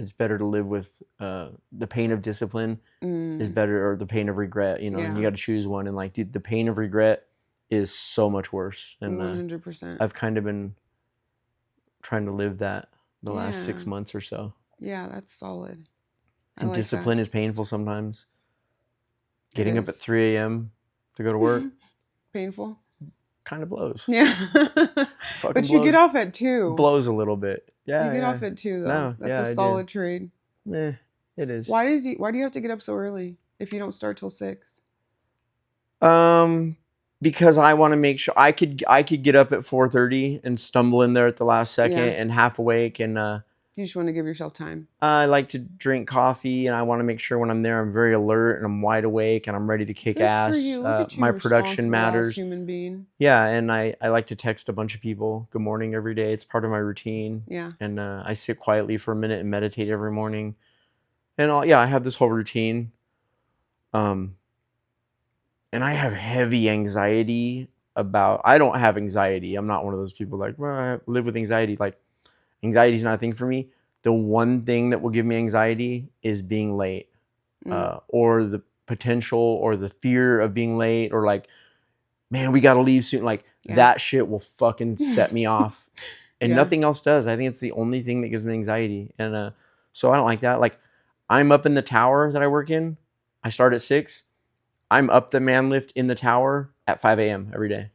it's better to live with the pain of discipline is better, or the pain of regret, you know, and you got to choose one. And like, dude, the pain of regret is so much worse. And 100%. I've kind of been trying to live that the last 6 months or so. Yeah, that's solid. And like discipline is painful sometimes. Getting up at 3 a.m. to go to work. Painful. Kind of blows. Yeah. But you get off at 2. Blows a little bit. Yeah. You get off at 2 though. No, that's a solid trade. Yeah, it is. Why do you have to get up so early if you don't start till 6? Because I want to make sure I could get up at 4:30 and stumble in there at the last second and half awake, and you just want to give yourself time. I like to drink coffee, and I want to make sure when I'm there I'm very alert and I'm wide awake and I'm ready to kick ass. My production matters. Human being. Yeah, and I like to text a bunch of people good morning every day. It's part of my routine. Yeah. And I sit quietly for a minute and meditate every morning. And I have this whole routine. And I have heavy anxiety I don't have anxiety. I'm not one of those people like, well, I live with anxiety. Like, anxiety is not a thing for me. The one thing that will give me anxiety is being late, or the potential or the fear of being late, or like, man, we got to leave soon. Like, that shit will fucking set me off. And nothing else does. I think it's the only thing that gives me anxiety. And so I don't like that. Like, I'm up in the tower that I work in. I start at 6. I'm up the man lift in the tower at 5 a.m. every day.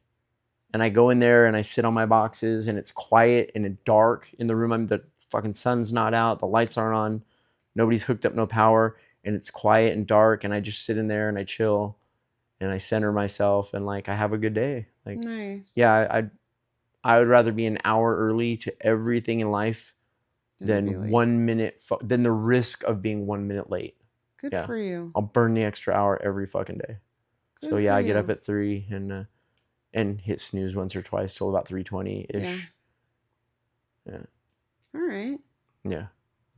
And I go in there and I sit on my boxes, and it's quiet and it's dark in the room. The fucking sun's not out. The lights aren't on. Nobody's hooked up no power. And it's quiet and dark. And I just sit in there and I chill and I center myself, and like I have a good day. Like, nice. Yeah, I would rather be an hour early to everything in life Then be than late. 1 minute, than the risk of being 1 minute late. Good Yeah. for you. I'll burn the extra hour every fucking day. Good So yeah, for I get you. up at 3 and hit snooze once or twice till about 3:20-ish. Yeah. All right. Yeah.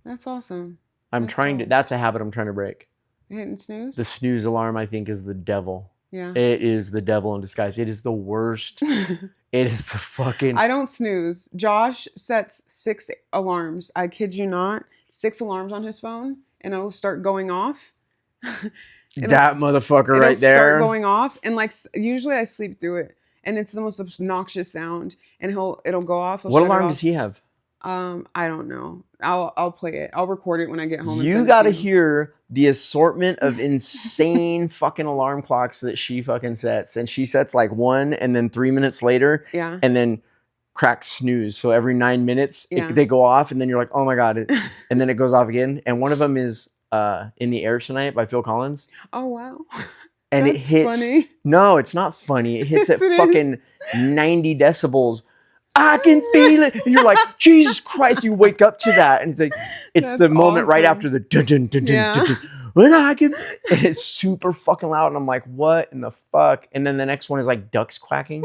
That's awesome. I'm That's trying to, all. that's a habit I'm trying to break. Hitting snooze? The snooze alarm, I think, is the devil. Yeah. It is the devil in disguise. It is the worst. It is the fucking. I don't snooze. Josh sets 6 alarms. I kid you not. 6 alarms on his phone, and it'll start going off. That motherfucker It'll right start there. going off, and like usually I sleep through it, and it's the most obnoxious sound. And it'll go off. What alarm does he have? I don't know. I'll play it. I'll record it when I get home. You gotta hear the assortment of insane fucking alarm clocks that she fucking sets, and she sets like one, and then 3 minutes later, Yeah. and then cracks snooze. So every 9 minutes, Yeah. they go off, and then you're like, oh my god, and then it goes off again. And one of them is "In the Air Tonight" by Phil Collins. Oh wow. And That's it hits. funny. No, it's not funny. It hits Yes, at it fucking is. 90 decibels. I can feel it. And you're like, Jesus Christ, you wake up to that. And it's like, it's That's the moment right awesome. after the dun dun dun dun Yeah. dun dun. When I can, and it's super fucking loud. And I'm like, what in the fuck? And then the next one is like ducks quacking.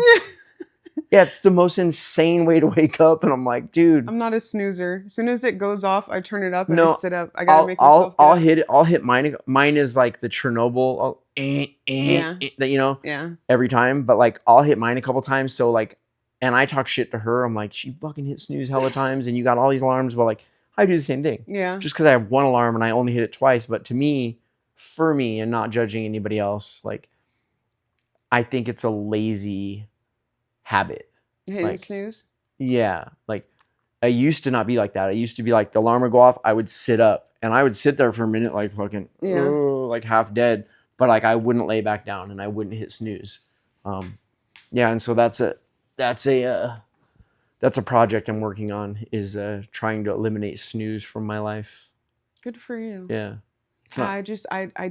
Yeah, it's the most insane way to wake up. And I'm like, dude. I'm not a snoozer. As soon as it goes off, I turn it up and No, I sit up. I gotta make myself. I'll hit it. I'll hit mine. Mine is like the Chernobyl. Yeah. That, you know. Yeah. Every time, but like I'll hit mine a couple times. So like, and I talk shit to her. I'm like, she fucking hit snooze hella times, and you got all these alarms. But like, I do the same thing. Yeah. Just because I have one alarm and I only hit it twice. But to me, for me, and not judging anybody else, like, I think it's a lazy habit. Hitting like, snooze. Yeah, like I used to not be like that. I used to be like the alarm would go off, I would sit up, and I would sit there for a minute, like fucking, like half dead. But like I wouldn't lay back down and I wouldn't hit snooze. Yeah, and so that's a project I'm working on, is trying to eliminate snooze from my life. Good for you. Yeah. I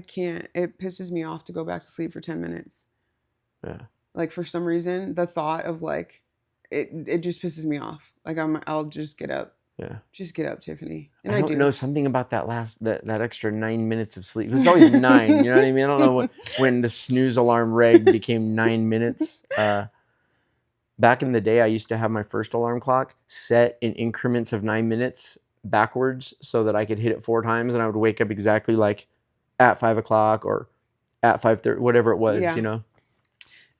can't. It pisses me off to go back to sleep for 10 minutes. Yeah. Like for some reason, the thought of like it just pisses me off. Like I'll just get up. Yeah. Just get up, Tiffany. And I don't know, something about that extra 9 minutes of sleep. It's always 9, you know what I mean? I don't know when the snooze alarm reg became 9 minutes. Back in the day, I used to have my first alarm clock set in increments of 9 minutes backwards so that I could hit it 4 times, and I would wake up exactly like at 5 o'clock or at 5:30, whatever it was, you know?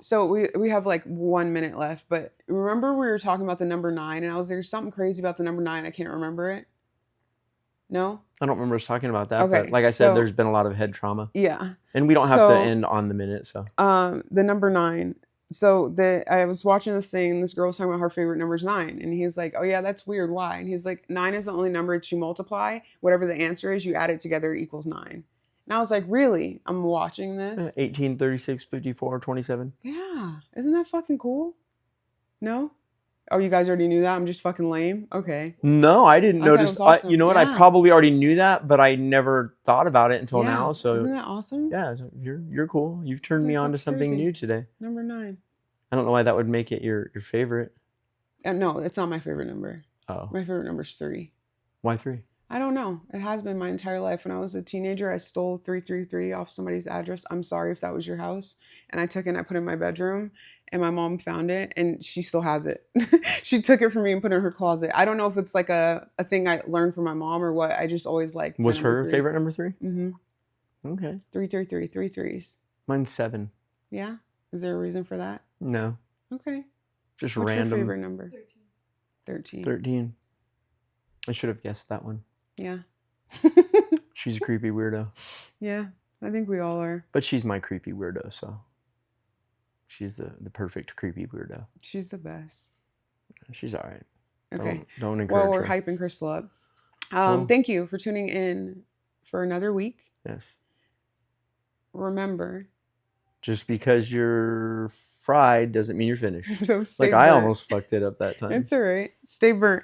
So we have like 1 minute left, but remember we were talking about the number 9, and there's something crazy about the number 9. I can't remember it. No? I don't remember us talking about that, Okay, but like I said, so- there's been a lot of head trauma. Yeah. And we don't have to end on the minute, so. The number 9. So I was watching this thing, and this girl was talking about her favorite number is 9. And he's like, oh yeah, that's weird. Why? And he's like, 9 is the only number that you multiply. Whatever the answer is, you add it together, it equals 9. And I was like, really? I'm watching this. 18, 36, 54, 27. Yeah. Isn't that fucking cool? No? Oh, you guys already knew that? I'm just fucking lame? Okay. No, I didn't I thought it notice. was awesome. You know what? Yeah. I probably already knew that, but I never thought about it until Yeah. now. So Isn't that awesome? yeah, so you're cool. You've turned me on to That's something crazy. new today. Number 9. I don't know why that would make it your favorite. No, it's not my favorite number. Oh, My favorite number is 3. why 3? I don't know. It has been my entire life. When I was a teenager, I stole 333 off somebody's address. I'm sorry if that was your house. And I took it and I put it in my bedroom, and my mom found it, and she still has it. She took it from me and put it in her closet. I don't know if it's like a thing I learned from my mom or what. I just always liked Was her favorite number 3? Mm-hmm. Okay. 333, 3 3s. Mine's 7. Yeah? Is there a reason for that? No, Okay. just What's random. your favorite number? 13. 13. 13. I should have guessed that one. Yeah. She's a creepy weirdo. Yeah, I think we all are. But she's my creepy weirdo, so she's the perfect creepy weirdo. She's the best. She's all right. Okay. Don't encourage Well, we're her. hyping Crystal up. Well- Thank you for tuning in for another week. Yes. Remember, Just because you're fried doesn't mean you're finished. so stay Like I burnt. almost fucked it up that time. It's all right. Stay burnt.